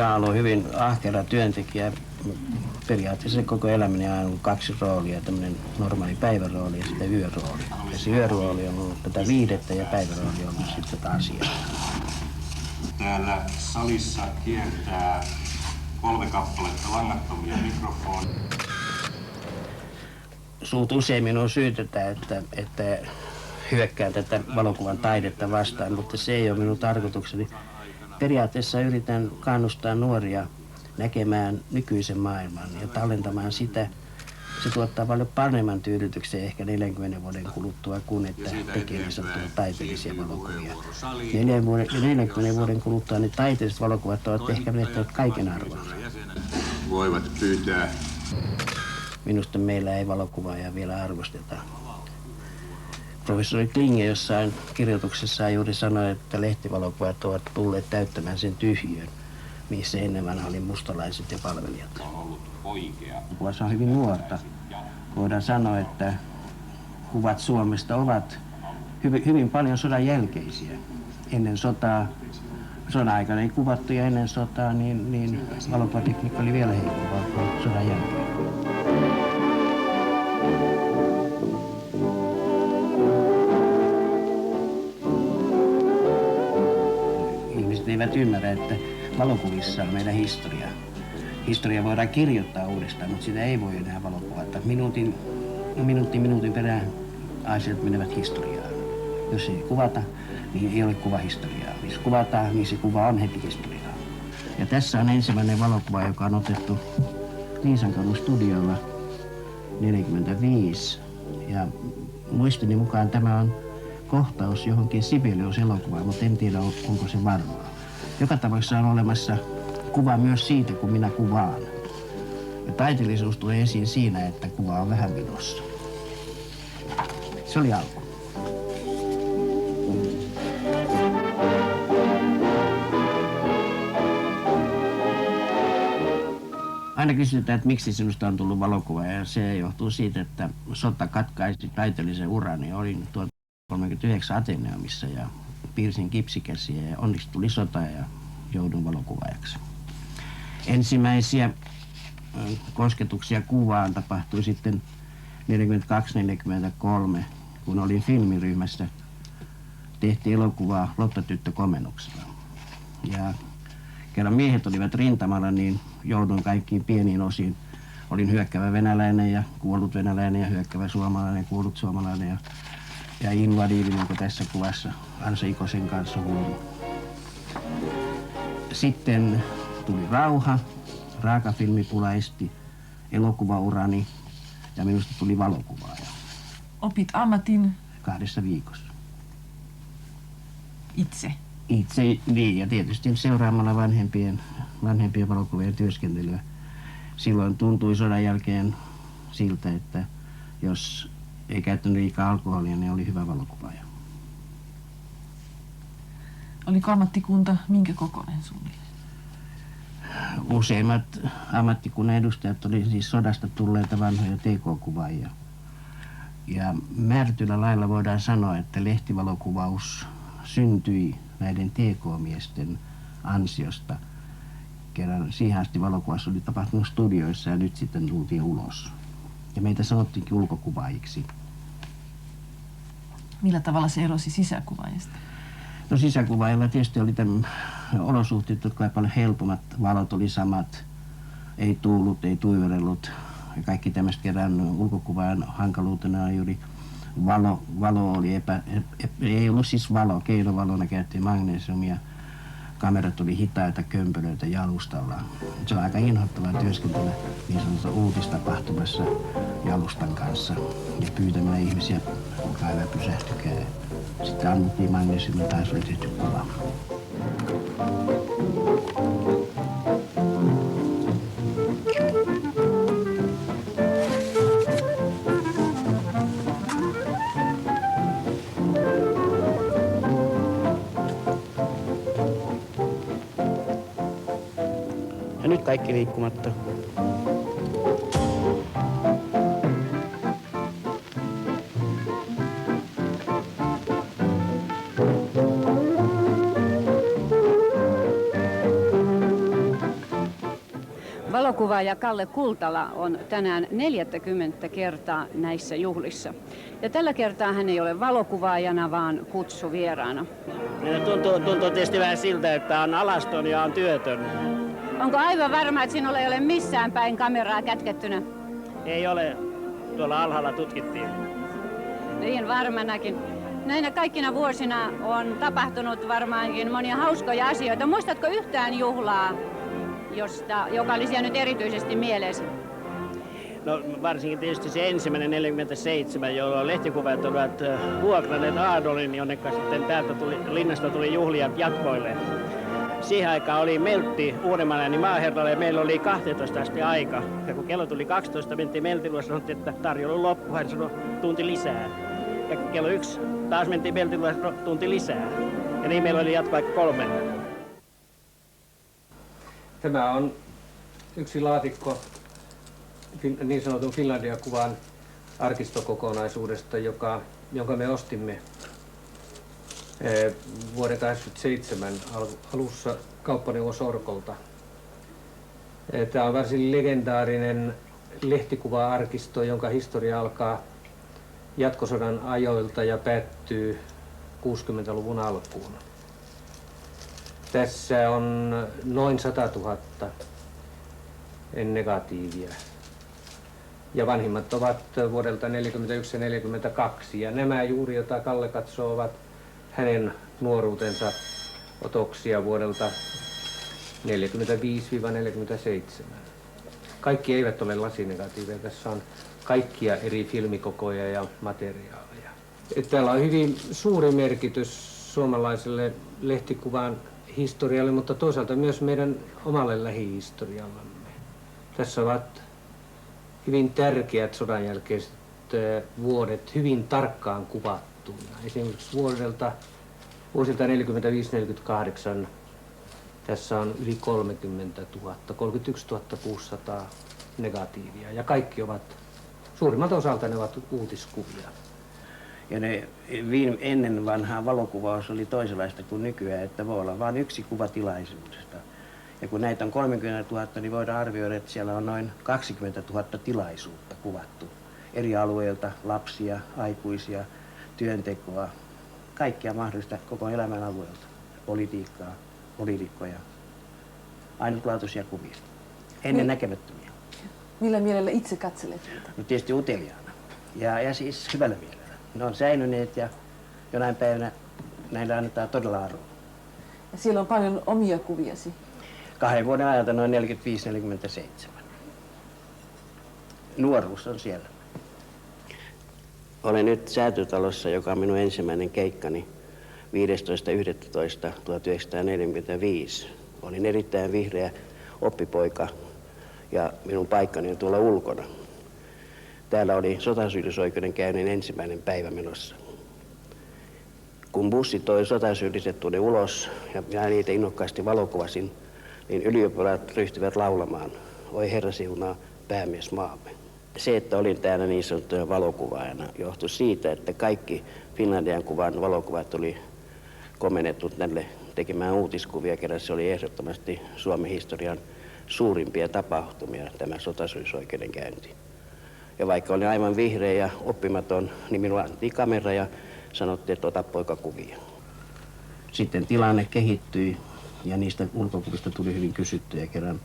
Gaal on hyvin ahkera työntekijä. Periaatteessa koko elämäni on ollut 2 roolia, tämmöinen normaali päivärooli ja sitten yörooli. Ja se yörooli on ollut tätä viidettä ja päivärooli on ollut sitten tätä asiaa. Täällä salissa kiertää 3 kappaletta langattomia mikrofoneja. Suut usein minua syytetään, että hyökkään tätä valokuvan taidetta vastaan, mutta se ei ole minun tarkoitukseni. Periaatteessa yritän kannustaa nuoria näkemään nykyisen maailman ja tallentamaan sitä. Se tuottaa paljon paremman tyydytyksen ehkä 40 vuoden kuluttua kuin että tekee niin sanottuja taiteellisia valokuvia. 40 vuoden kuluttua ne taiteelliset valokuvat ovat ehkä menettäneet kaiken arvonsa. Voivat pyytää. Minusta meillä ei valokuvaajaa vielä arvosteta. Professori Klinge jossain kirjoituksessaan juuri sanoi, että lehtivalokuvat ovat tulleet täyttämään sen tyhjiön, missä ennen vanha oli mustalaiset ja palvelijat. Kuvassa on hyvin nuorta. Voidaan sanoa, että kuvat Suomesta ovat hyvin paljon sodan jälkeisiä. Ennen sotaa, sodan aikana ei kuvattu ja ennen sotaa, niin valokuvatekniikka oli vielä heikompaa kuin sodan jälkeen. Ihmiset eivät ymmärrä, että valokuvissa on meidän historiaa. Historia voidaan kirjoittaa uudestaan, mutta sitä ei voi enää valokuvata. Minuutin perään asiat menevät historiaan. Jos ei kuvata, niin ei ole kuvahistoriaa. Jos kuvataan, niin se kuva on heti historiaa. Ja tässä on ensimmäinen valokuva, joka on otettu Liisankaudun studiolla 1945. Ja muistini mukaan tämä on kohtaus johonkin Sibelius-elokuvaan, mutta en tiedä, onko se varmaa. Joka tapauksessa on olemassa kuva myös siitä, kun minä kuvaan. Ja taiteellisuus tulee esiin siinä, että kuva on vähän vinossa. Se oli alku. Aina kysytään, että miksi sinusta on tullut valokuva, ja se johtuu siitä, että sota katkaisi taiteellisen urani. Olin 1939 Ateneumissa ja piirsin kipsikäsiä ja onneksi tuli sota ja joudun valokuvaajaksi. Ensimmäisiä kosketuksia kuvaan tapahtui sitten 1942-1943, kun olin filmiryhmässä. Tehtiin elokuvaa Lotta-tyttö komennuksella. Ja kerran miehet olivat rintamalla, niin jouduin kaikkiin pieniin osiin. Olin hyökkävä venäläinen ja kuollut venäläinen ja hyökkävä suomalainen ja kuollut suomalainen ja invadiivi, niin kuin tässä kuvassa Ansa Ikosen kanssa huoli. Sitten tuli rauha, raakafilmipula esti elokuvaurani ja minusta tuli valokuvaaja. Opit ammatin? 2 viikossa. Itse? Itse, niin, ja tietysti seuraamalla vanhempien valokuvien työskentelyä. Silloin tuntui sodan jälkeen siltä, että jos ei käyttänyt liikaa alkoholia, niin oli hyvä valokuvaaja. Oliko ammattikunta minkä kokoinen suunnilleen? Useimmat ammattikunnan edustajat oli siis sodasta tulleita vanhoja TK-kuvaajia. Ja määrätyllä lailla voidaan sanoa, että lehtivalokuvaus syntyi näiden TK-miesten ansiosta. Kerran siihen asti valokuvassa oli tapahtunut studioissa ja nyt sitten tultiin ulos. Ja meitä sanottiinkin ulkokuvaajiksi. Millä tavalla se erosi sisäkuvaajasta? No sisäkuvaajilla tietysti oli olosuhteet, jotka olivat paljon helpommat. Valot oli samat, ei tuullut, ei tuiverellut. Ja kaikki tämmöistä kerran ulkokuvaajan hankaluutena juuri valo oli ei ollut siis valo, keinovalona käytiin magnesiumia. Kamerat oli hitaita kömpelöitä jalustalla. Se on aika inhottavaa työskentelyä niin sanotussa uutistapahtumassa jalustan kanssa ja pyytämään ihmisiä, kaiva pysähtykää. Sitten annettiin magnesiumin taas oli tehty kuva. Ja nyt kaikki liikkumatta. Valokuvaaja Kalle Kultala on tänään 40 kertaa näissä juhlissa. Ja tällä kertaa hän ei ole valokuvaajana, vaan kutsuvieraana. Tuntuu tietysti vähän siltä, että on alaston ja on työtön. Onko aivan varma, että sinulla ei ole missään päin kameraa kätkettynä? Ei ole. Tuolla alhaalla tutkittiin. Niin varmanakin. Näinä kaikkina vuosina on tapahtunut varmaankin monia hauskoja asioita. Muistatko yhtään juhlaa, joka olisi jäänyt erityisesti mieleesi? No varsinkin tietysti se ensimmäinen 47, jolloin lehtikuvat olivat vuokranneet Aadolin, jonne sitten täältä linnasta tuli juhlia jatkoille. Siihen aikaan oli Meltti Uudenmaalainen maaherralle ja meillä oli 12 asti aika. Ja kun kello tuli 12, mentiin Meltille ja sanottiin, että tarjoulu loppu. Hän sanoi tunti lisää. Ja kun kello 1 taas mentiin Meltille ja sanoi tunti lisää. Ja niin meillä oli jatkoaika 3. Tämä on yksi laatikko niin sanotun Finlandia-kuvan arkistokokonaisuudesta, jonka me ostimme vuoden 1987 alussa kauppaneuvos Orkolta. Tämä on varsin legendaarinen lehtikuva-arkisto, jonka historia alkaa jatkosodan ajoilta ja päättyy 60-luvun alkuun. Tässä on noin 100 000 negatiivia. Ja vanhimmat ovat vuodelta 1941 ja 1942. Ja nämä juuri, joita Kalle katsoo, ovat hänen nuoruutensa otoksia vuodelta 1945–1947. Kaikki eivät ole lasinegatiiveja. Tässä on kaikkia eri filmikokoja ja materiaaleja. Täällä on hyvin suuri merkitys suomalaiselle lehtikuvan historialle, mutta toisaalta myös meidän omalle lähihistoriallamme. Tässä ovat hyvin tärkeät sodanjälkeiset vuodet hyvin tarkkaan kuvattuina. Esimerkiksi vuosilta 45–48 tässä on yli 30 000, 31 600 negatiivia ja kaikki ovat, suurimmalta osalta ne ovat uutiskuvia. Ja ennen vanhaa valokuvaus oli toisenlaista kuin nykyään, että voi olla vain yksi kuva tilaisuudesta. Ja kun näitä on 30 000, niin voidaan arvioida, että siellä on noin 20 000 tilaisuutta kuvattu. Eri alueilta, lapsia, aikuisia, työntekoa, kaikkia mahdollista koko elämän alueelta. Politiikkaa, poliitikkoja, ainutlaatuisia kuvia, ennen näkemättömiä. Millä mielellä itse katselet niitä? No tietysti uteliaana ja siis hyvällä mielellä. Ne on säilyneet ja jonain päivänä näille annetaan todella arvoa. Ja siellä on paljon omia kuviasi. 2 vuoden ajalta noin 45–47. Nuoruus on siellä. Olen nyt Säätytalossa, joka on minun ensimmäinen keikkani 15.11.1945. Olin erittäin vihreä oppipoika ja minun paikkani on tuolla ulkona. Täällä oli sotasyyllisoikeuden käynnin ensimmäinen päivä menossa. Kun bussi toi sotasyylliset tuonne ulos ja minä niitä innokkaasti valokuvasin, niin ylioppilaat ryhtyivät laulamaan, oi herra siunaa päämies maamme. Se, että olin täällä niin sanottuja valokuvaajana, johtui siitä, että kaikki Finlandian kuvan valokuvat oli komennettu tälle tekemään uutiskuvia, kerran se oli ehdottomasti Suomen historian suurimpia tapahtumia, tämä sotasyyllisoikeuden käynti. Ja vaikka olin aivan vihreä ja oppimaton, niin minulla annettiin kamera ja sanottiin, että ota poika kuvia. Sitten tilanne kehittyi ja niistä ulkokuvista tuli hyvin kysyttyjä, kerran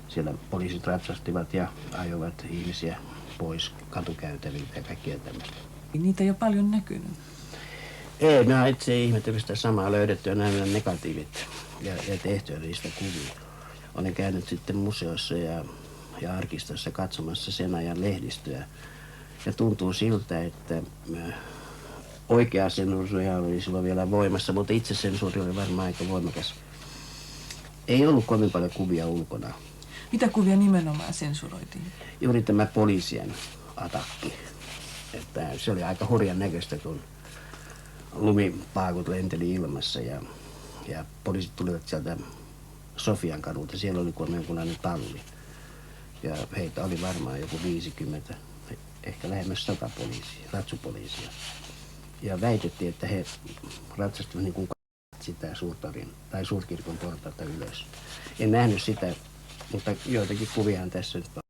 siellä poliisit ratsastivat ja ajoivat ihmisiä pois katukäytäviltä ja kaikkea tämmöistä. Niitä ei ole paljon näkynyt. Ei, minä itse ihmettelin sitä samaa löydettyä nämä negatiivit ja tehtyä niistä kuvia. Olen käynyt sitten museossa ja arkistossa katsomassa sen ajan lehdistöä. Ja tuntuu siltä, että oikea sensuuri oli silloin vielä voimassa, mutta itse sensuuri oli varmaan aika voimakas. Ei ollut kovin paljon kuvia ulkona. Mitä kuvia nimenomaan sensuroitiin? Juuri tämä poliisien atakki. Että se oli aika hurjan näköistä, kun lumipaakut lenteli ilmassa ja poliisit tulivat sieltä Sofian kadulta. Siellä oli kolmenkunainen talli. Ja heitä oli varmaan joku 50, ehkä lähemmäs 100 poliisia, ratsupoliisia. Ja väitettiin, että he ratsastivat niin kuin sitä suurtorin tai suurkirkon portaita ylös. En nähnyt sitä, mutta joitakin kuviahan tässä nyt on.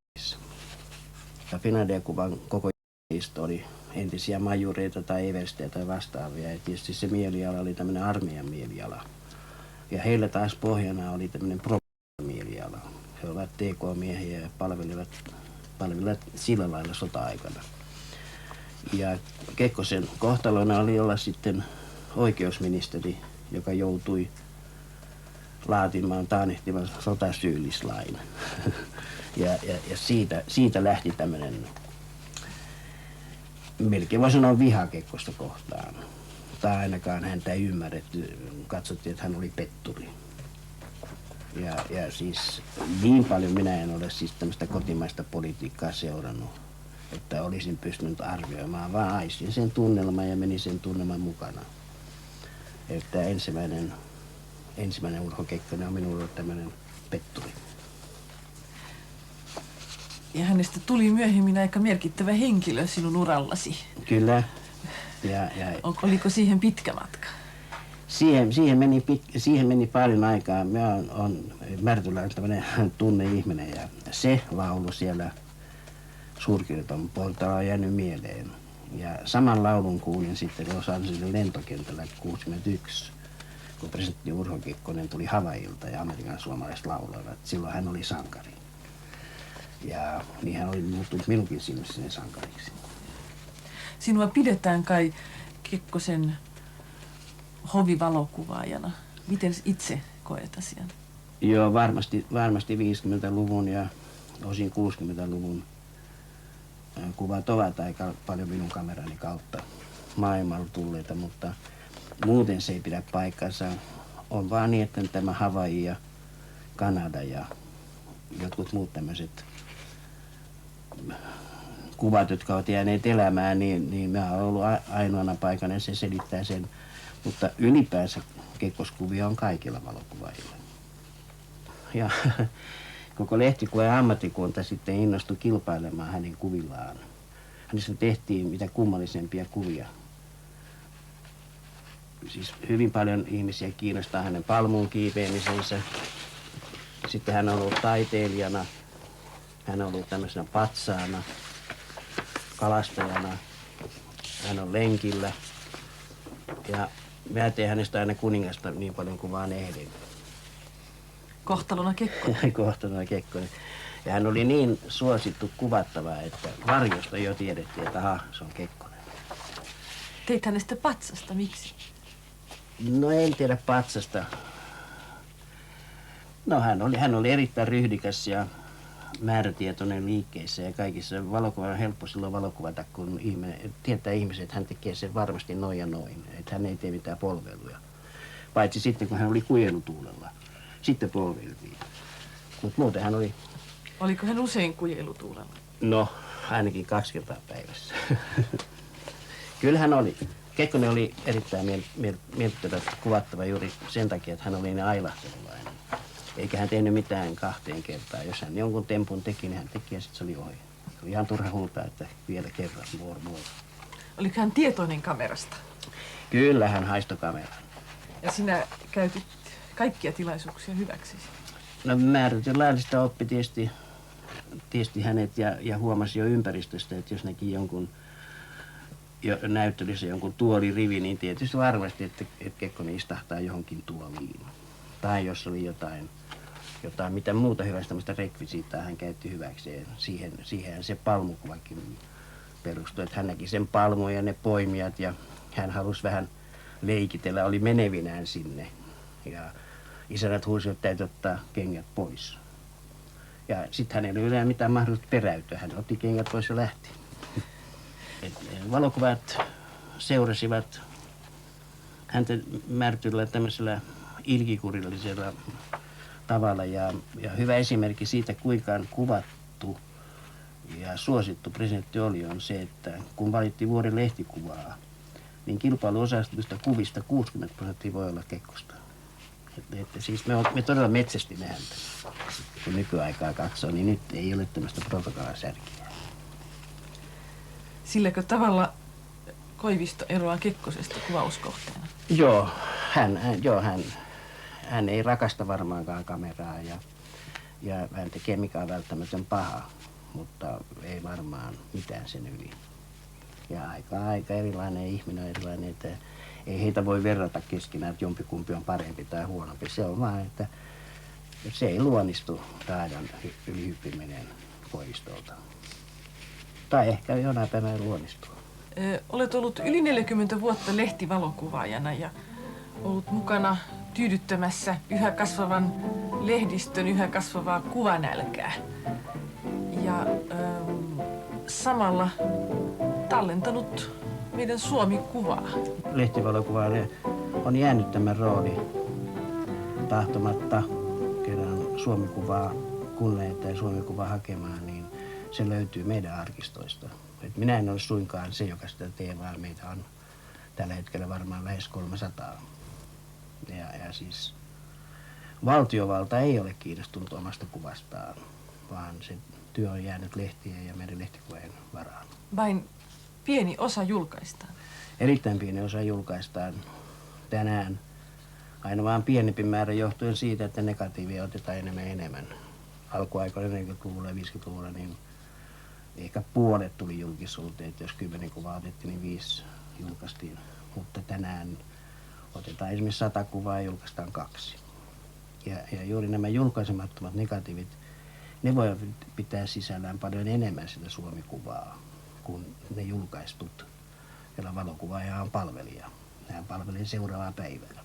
Ja Finlandia-kuvan koko oli entisiä majureita tai everstejä tai vastaavia. Ja tietysti se mieliala oli tämmöinen armeijan mieliala. Ja heillä taas pohjana oli tämmöinen mieliala. He ovat TK-miehiä ja palvelivat sillä lailla sota-aikana. Ja Kekkosen kohtalona oli olla sitten oikeusministeri, joka joutui laatimaan taannehtivan sotasyyllislain. ja siitä lähti tämmöinen, melkein voi sanoa viha Kekkosta kohtaan. Tai ainakaan häntä ei ymmärretty, katsottiin, että hän oli petturi. Ja siis niin paljon minä en ole siis tämmöistä kotimaista politiikkaa seurannut, että olisin pystynyt arvioimaan, vaan aistin sen tunnelman ja menin sen tunnelman mukana. Että ensimmäinen Urho Kekkonen on minulle tämmöinen petturi. Ja hänestä tuli myöhemmin aika merkittävä henkilö sinun urallasi. Kyllä. Oliko siihen pitkä matka? Siihen meni paljon aikaa. Mä on Märtylä tämmöinen tunneihminen ja se laulu siellä Suurkirkon portaalla on jäänyt mieleen. Ja saman laulun kuulin sitten Los Angelesin lentokentällä 1961, kun presidentti Urho Kekkonen tuli Havaijilta ja Amerikan suomalaiset lauloivat. Silloin hän oli sankari. Ja niin hän oli muuttunut minunkin silmissäni sankariksi. Sinua pidetään kai Kekkosen hovivalokuvaajana. Miten itse koet asian? Joo, varmasti 50-luvun ja osin 60-luvun kuvat ovat aika paljon minun kamerani kautta maailmalla tulleita, mutta muuten se ei pidä paikkansa. On vaan niin, että tämä Havaiji ja Kanada ja jotkut muut tämmöiset kuvat, jotka ovat jääneet elämään, niin mä oon ollut ainoana paikana ja se selittää sen. Mutta ylipäänsä Kekkoskuvia on kaikilla valokuvaajilla. Ja koko lehtikuva ja ammattikunta sitten innostui kilpailemaan hänen kuvillaan. Hänestä tehtiin mitä kummallisempia kuvia. Siis hyvin paljon ihmisiä kiinnostaa hänen palmuun kiipeämisensä. Sitten hän on ollut taiteilijana. Hän on ollut tämmöisenä patsaana, kalastajana. Hän on lenkillä. Ja mä teen hänestä aina kuningasta niin paljon kuin vaan ehdin. Kohtalona Kekkonen. Kohtalona Kekkonen. Ja hän oli niin suosittu kuvattava, että varjosta jo tiedettiin, että aha, se on Kekkonen. Teit hänestä patsasta, miksi? No en tiedä patsasta. No hän oli erittäin ryhdikäs ja määrätietoinen liikkeissä ja kaikissa. Valokuva on helppo silloin valokuvata, kun tietää ihmiset, että hän tekee sen varmasti noin ja noin. Että hän ei tee mitään polveiluja. Paitsi sitten, kun hän oli kujelutuulella. Sitten polveiltiin. Mutta muuten hän oli... Oliko hän usein kujelutuulella? No, ainakin 2 kertaa päivässä. Kyllä hän oli. Kekkonen oli erittäin miellyttävä kuvattava juuri sen takia, että hän oli niin ailahtelulainen. Eikä hän tehnyt mitään 2 kertaa. Jos hän jonkun tempun teki, niin hän teki ja sitten se oli ohi. Oli ihan turha huutaa, että vielä kerran, more. Oliko hän tietoinen kamerasta? Kyllä hän haistoi kameran. Ja sinä käytit kaikkia tilaisuuksia hyväksi? No määrätynlaista oppi tietysti hänet ja huomasi jo ympäristöstä, että jos näki jonkun näyttelyssä jonkun tuolirivi, niin tietysti varmasti, että Kekkonen istahtaa johonkin tuoliin. Tai jos oli jotain mitä muuta hyvästä tämmöistä rekvisiittaa hän käytti hyväkseen. Siihen se palmukuvakin perustui, että hän näki sen palmun ja ne poimijat ja hän halusi vähän leikitellä, oli menevinään sinne. Ja isännät huusivat, että täytyy ottaa kengät pois. Ja sitten hänellä ei ole mitään mahdollisuutta peräytyä. Hän otti kengät pois ja lähti. Valokuvat seurasivat häntä Märtyllä tämmöisellä ilkikurillisella tavalla. Ja hyvä esimerkki siitä, kuinka kuvattu ja suosittu presidentti oli, on se, että kun valittiin vuoden lehtikuvaa, niin kilpailuosastuista kuvista 60% voi olla Kekkosta. Että siis me todella metsästimme häntä. Kun nykyaikaa katsoo, niin nyt ei ole tämmöistä propagandansärkiä. Silläkö tavalla Koivisto eroaa Kekkosesta kuvauskohteena? Hän ei rakasta varmaankaan kameraa Ja hän tekee mikä on välttämätön paha, mutta ei varmaan mitään sen yli. Ja aika erilainen ihminen on erilainen, että ei heitä voi verrata keskenään, että jompikumpi on parempi tai huonompi. Se on vaan, että se ei luonnistu raadan ylihyppiminen koivistolta. Tai ehkä jonain päivänä luonnistuu. Olet ollut yli 40 vuotta lehtivalokuvaajana ja ollut mukana tyydyttämässä yhä kasvavan lehdistön, yhä kasvavaa kuvanälkää. Ja samalla tallentanut meidän Suomi-kuvaa. Lehtivalokuvaajalle on jäänyt tämä rooli tahtomatta, kerran Suomi-kuvaa kunneita ja Suomi-kuvaa hakemaan, niin se löytyy meidän arkistoista. Et minä en ole suinkaan se, joka sitä tee, vaan meitä on tällä hetkellä varmaan lähes 300. Ja siis valtiovalta ei ole kiinnostunut omasta kuvastaan, vaan se työ on jäänyt lehtien ja meidän lehtikuvaajien varaan. Vain pieni osa julkaistaan. Erittäin pieni osa julkaistaan tänään. Aina vaan pienempi määrä johtuen siitä, että negatiivia otetaan enemmän. Alkuaikoina 40-luvulla ja 50-luvulla niin ehkä puolet tuli julkisuuteen, että jos 10 kuvaa otettiin, niin 5 julkaistiin. Mutta tänään otetaan esimerkiksi 100 kuvaa ja julkaistaan 2. Ja juuri nämä julkaisemattomat negatiivit, ne voivat pitää sisällään paljon enemmän sitä Suomi-kuvaa kuin ne julkaistut, joilla valokuvaaja on palvelija. Hän palvelee seuraavaa päivää.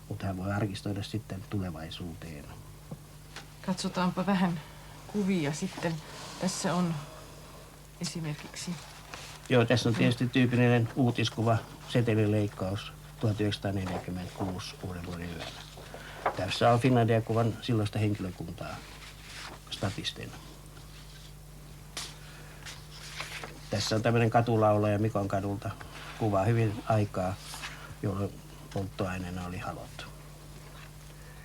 Mutta hän voi arkistoida sitten tulevaisuuteen. Katsotaanpa vähän kuvia sitten. Tässä on esimerkiksi... Joo, tässä on tietysti tyypillinen uutiskuva, setelileikkaus 1946 uuden vuoden yöllä. Tässä on Finlandia-kuvan silloista henkilökuntaa statisteina. Tässä on tämmöinen katulaulaja Mikon kadulta. Kuvaa hyvin aikaa, jolloin polttoaineena oli halot.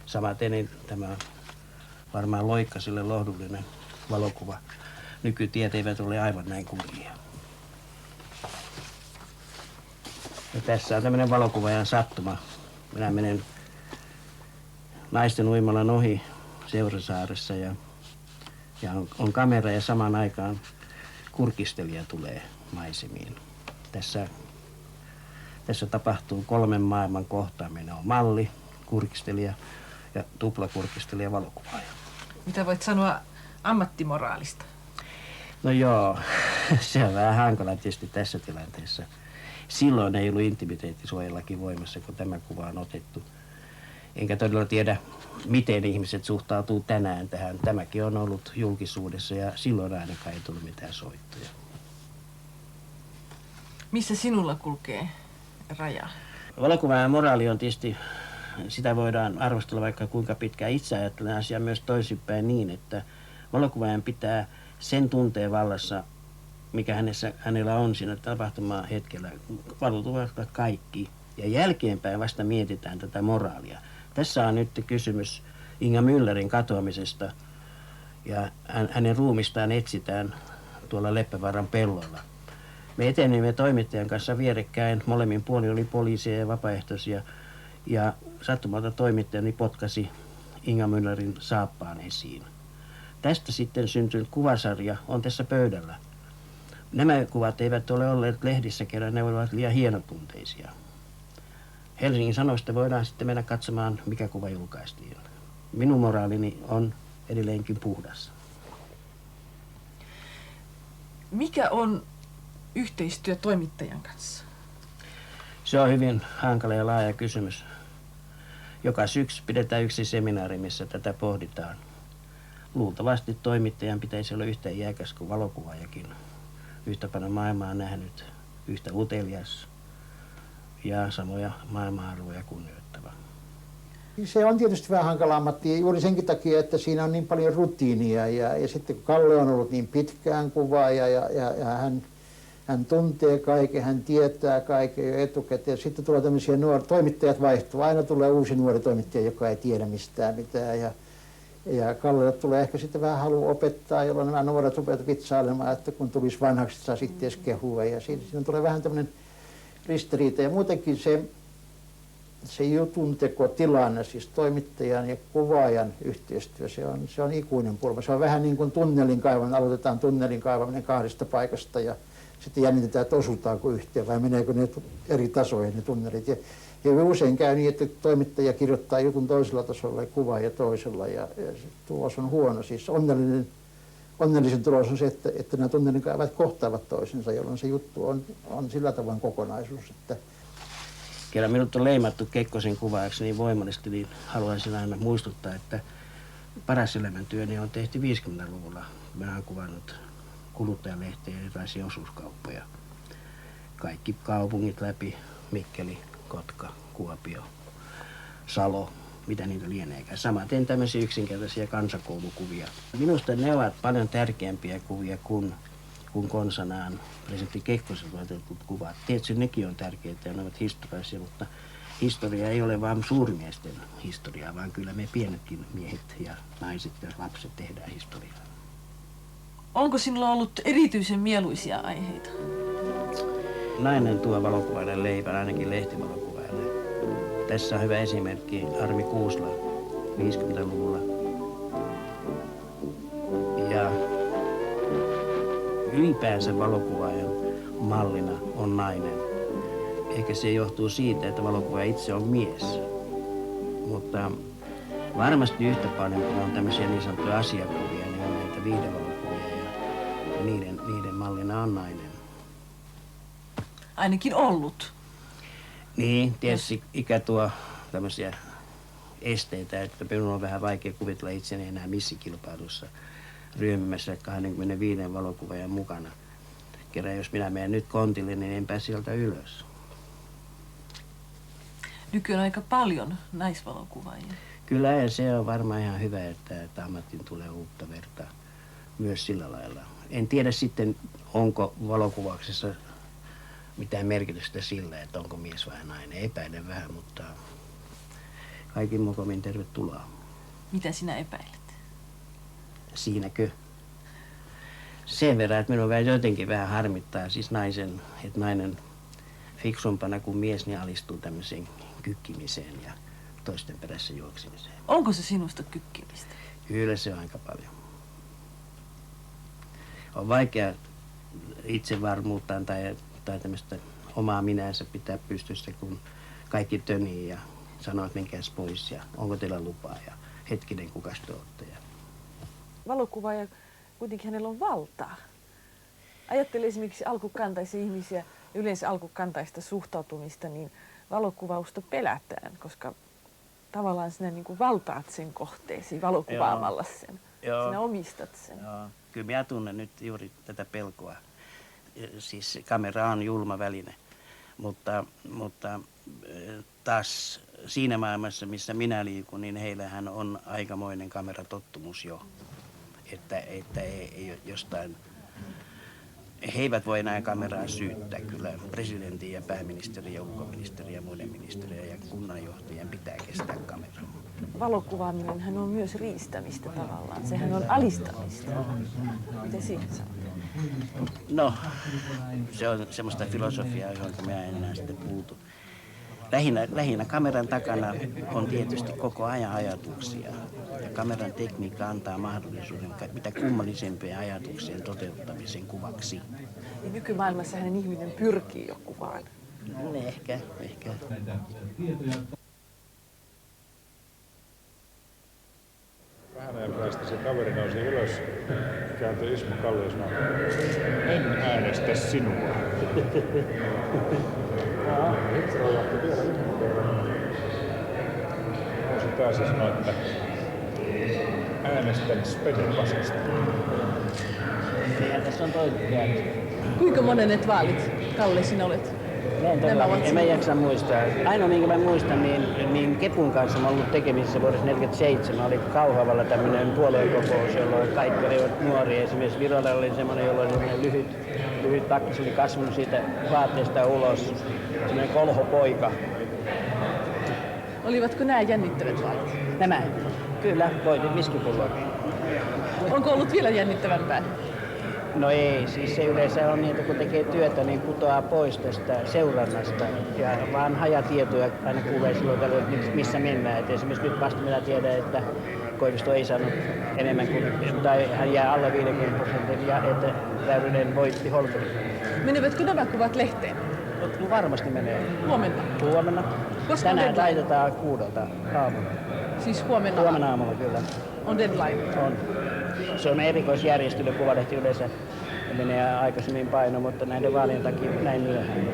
Samaten niin tämä on varmaan Loikkaselle lohdullinen valokuva. Nykytiet eivät ole aivan näin kurjia. Ja tässä on tämmöinen valokuvaajan sattuma. Minä menen naisten uimalan ohi Seurasaaressa ja on kamera ja samaan aikaan kurkistelija tulee maisemiin. Tässä tapahtuu 3 maailman kohtaaminen. On malli, kurkistelija ja tuplakurkistelija valokuvaaja. Mitä voit sanoa ammattimoraalista? No joo, se on vähän hankala tietysti tässä tilanteessa. Silloin ei ollut intimiteettisuojellakin voimassa, kun tämä kuva on otettu. Enkä todella tiedä, miten ihmiset suhtautuu tänään tähän. Tämäkin on ollut julkisuudessa ja silloin ainakaan ei tullut mitään soittoja. Missä sinulla kulkee raja? Valokuvaajan moraali on tietysti, sitä voidaan arvostella vaikka kuinka pitkään. Itse ajattelen asiaa myös toisinpäin niin, että valokuvaajan pitää sen tunteen vallassa, mikä hänellä on siinä tapahtuman hetkellä, valokuvat kaikki. Ja jälkeenpäin vasta mietitään tätä moraalia. Tässä on nyt kysymys Inga Müllerin katoamisesta ja hänen ruumistaan etsitään tuolla Leppävaaran pellolla. Me etenimme toimittajan kanssa vierekkäin, molemmin puolin oli poliisia ja vapaaehtoisia ja sattumalta toimittajani potkasi Inga Müllerin saappaan esiin. Tästä sitten syntynyt kuvasarja on tässä pöydällä. Nämä kuvat eivät ole olleet lehdissä kerran, ne olivat liian hienotunteisia. Helsingin Sanoista voidaan sitten mennä katsomaan, mikä kuva julkaistiin. Minun moraalini on edelleenkin puhdas. Mikä on yhteistyö toimittajan kanssa? Se on hyvin hankala ja laaja kysymys. Joka syksy pidetään yksi seminaari, missä tätä pohditaan. Luultavasti toimittajan pitäisi olla yhtä iäkäs kuin valokuvaajakin. Yhtä paljon maailmaa nähnyt, yhtä utelias ja samoja maailmanarvoja kunnioittava. Se on tietysti vähän hankala ammatti juuri senkin takia, että siinä on niin paljon rutiinia ja sitten kun Kalle on ollut niin pitkään kuvaaja ja hän tuntee kaiken, hän tietää kaiken jo etukäteen. Sitten tulee tämmöisiä toimittajat vaihtuu. Aina tulee uusi nuori toimittaja, joka ei tiedä mistään mitään. Ja Kallelle tulee ehkä sitten vähän halu opettaa, jolloin nämä nuoret rupeavat vitsailemaan, että kun tulisi vanhaksi, saa sitten edes kehua. Ja siinä tulee vähän tämmöinen ristiriita. Ja muutenkin se se jutuntekotilanne, siis toimittajan ja kuvaajan yhteistyö, se on ikuinen pulma. Se on vähän niin kuin tunnelin kaivaminen, aloitetaan tunnelin kaivaminen 2 paikasta ja sitten jännitetään, että osutaanko yhteen vai meneekö ne eri tasoihin ne tunnelit. Ja usein käy niin, että toimittaja kirjoittaa jutun toisella tasolla ja kuvaaja toisella ja tulos on huono. Siis onnellisen tulos on se, että nämä tunnelin kaivat kohtaavat toisensa, jolloin se juttu on sillä tavoin kokonaisuus, että kerran minut on leimattu Kekkosen kuvaajaksi niin voimallisesti, niin haluaisin aina muistuttaa, että paras elämäntyöni on tehty 50-luvulla. Mä oon kuvannut kuluttajalehtiä ja erilaisia osuuskauppoja. Kaikki kaupungit läpi, Mikkeli, Kotka, Kuopio, Salo, mitä niitä lieneekään. Samaten tämmöisiä yksinkertaisia kansakoulukuvia. Minusta ne ovat paljon tärkeämpiä kuvia kuin konsanaan presidentti Kekkosen otetut kuvat. Tietysti nekin on tärkeitä ja ne ovat historiallisia, mutta historia ei ole vain suurmiesten historiaa, vaan kyllä me pienetkin miehet ja naiset ja lapset tehdään historiaa. Onko sinulla ollut erityisen mieluisia aiheita? Nainen tuo valokuvaille leivän, ainakin lehtivalokuvaille. Tässä on hyvä esimerkki Armi Kuusla 50-luvulla. Ja ylipäänsä valokuvaajan mallina on nainen. Ehkä se johtuu siitä, että valokuvaaja itse on mies. Mutta varmasti yhtä paljon, kun on tämmöisiä niin sanottuja asiakuvia, niin on näitä viihdevalokuvia ja niiden mallina on nainen. Ainakin ollut. Niin, tietysti ikä tuo tämmöisiä esteitä, että minun on vähän vaikea kuvitella itseni enää missikilpailussa ryömimässä 25 valokuvaajan mukana. Kerran jos minä menen nyt kontille, niin en pääse sieltä ylös. Nykyään aika paljon naisvalokuvaajia. Kyllä, ja se on varmaan ihan hyvä, että ammattiin tulee uutta verta myös sillä lailla. En tiedä sitten, onko valokuvauksessa mitään merkitystä sillä, että onko mies vai nainen. Epäilen vähän, mutta kaikin mukomin tervetuloa. Mitä sinä epäilet? Siinäkö? Sen verran, että minun jotenkin vähän harmittaa siis että nainen fiksumpana kuin mies niin alistuu tämmöiseen kykkimiseen ja toisten perässä juoksimiseen. Onko se sinusta kykkimistä? Kyllä se on aika paljon. On vaikea itsevarmuuttaan tai tämmöistä omaa minänsä pitää pystyssä, kun kaikki tönii ja sanoo, että menkääs pois ja onko teillä lupaa ja hetkinen, kukas te olette. Valokuvaaja, kuitenkin hänellä on valtaa. Ajattele esimerkiksi alkukantaisia ihmisiä, yleensä alkukantaista suhtautumista, niin valokuvausta pelätään, koska tavallaan sinä niin kuin valtaat sen kohteesi valokuvaamalla sen. Joo. Sinä omistat sen. Joo. Kyllä minä tunnen nyt juuri tätä pelkoa. Siis kamera on julma väline, mutta taas siinä maailmassa, missä minä liikun, niin heillähän on aikamoinen kameratottumus jo. Että ei jostain, he eivät voi enää kameraa syyttää. Kyllä presidentin ja pääministerin ja ulkoministerin ja muiden ministerien ja kunnanjohtajien pitää kestää kameraa. Valokuvaaminen on myös riistämistä tavallaan. Sehän on alistamista. Miten siihen sanot? No, se on semmoista filosofiaa, johon minä en enää sitten puutu. Lähinnä kameran takana on tietysti koko ajan ajatuksia. Ja kameran tekniikka antaa mahdollisuuden mitä kummallisempien ajatuksien toteuttamisen kuvaksi. Ja nykymaailmassa hänen ihminen pyrkii jo kuvaan. Ehkä. Vähän ajan päästä se kaveri nousi ylös, kääntyi Ismo Kallio ja sanoi, en äänestä sinua. Hitler lähti vielä yhden kerran. Nousi taas ja sanoi, että äänestän Spedepasesta. Ja tässä on toinen käännös. Kuinka monenet vaalit, Kalle, sinä olet? En mä jaksa muistaa. Ainoa minkä mä muistan, niin Kepun kanssa mä ollut tekemisissä vuodessa 1947. Oli Kauhavalla tämmöinen puoluekokous, jolloin kaikki olivat nuoria. Esimerkiksi Virolalla oli semmoinen, jolla oli lyhyt takki, se oli kasvanut siitä vaatteesta ulos. Semmoinen kolhopoika. Olivatko nämä jännittävät vaalit? Nämä? Kyllä, voitin viskipulloa. Onko ollut vielä jännittävämpää? No ei, siis se yleensä on niin, että kun tekee työtä, niin putoaa pois tästä seurannasta ja vaan hajatietoja aina kuulee silloin tällöin, missä mennään. Et esimerkiksi nyt vasta minä tiedän, että Koivisto ei saanut enemmän kuin, tai hän jää alle 50% ja että Väyrynen voitti Holkerin. Menevätkö nämä kuvat lehteen? No varmasti menee. Huomenna? Huomenna. Koska Tänään taitetaan 6 aamulla. Siis huomenna? Huomenna aamulla kyllä. On deadline? On. Se on erikoisjärjestely, kuvalehti yleensä menee aikaisemmin paino, mutta näiden vaalien takia näin myöhään.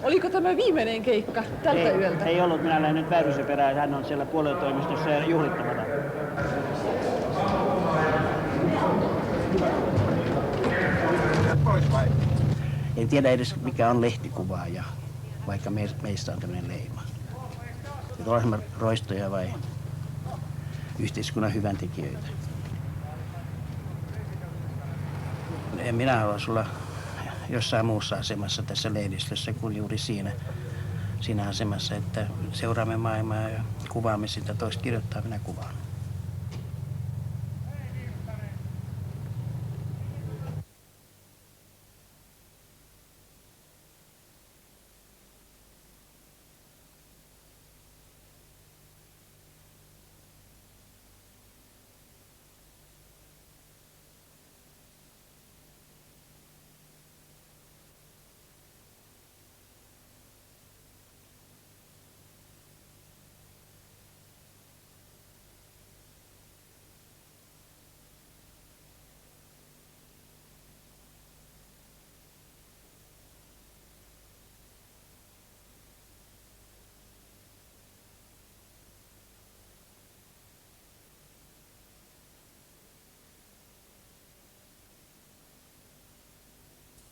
Oliko tämä viimeinen keikka tältä yöltä? Ei ollut. Minä lähdin nyt Väyrysen perään. Hän on siellä puoluetoimistossa juhlittamana. En tiedä edes mikä on lehtikuvaaja, vaikka meistä on tämmöinen leima. Että olemme roistoja vai yhteiskunnan hyväntekijöitä. En minä haluaisi olla jossain muussa asemassa tässä lehdistössä kuin juuri siinä asemassa, että seuraamme maailmaa ja kuvaamme sitä, toista kirjoittaa, minä kuvaan.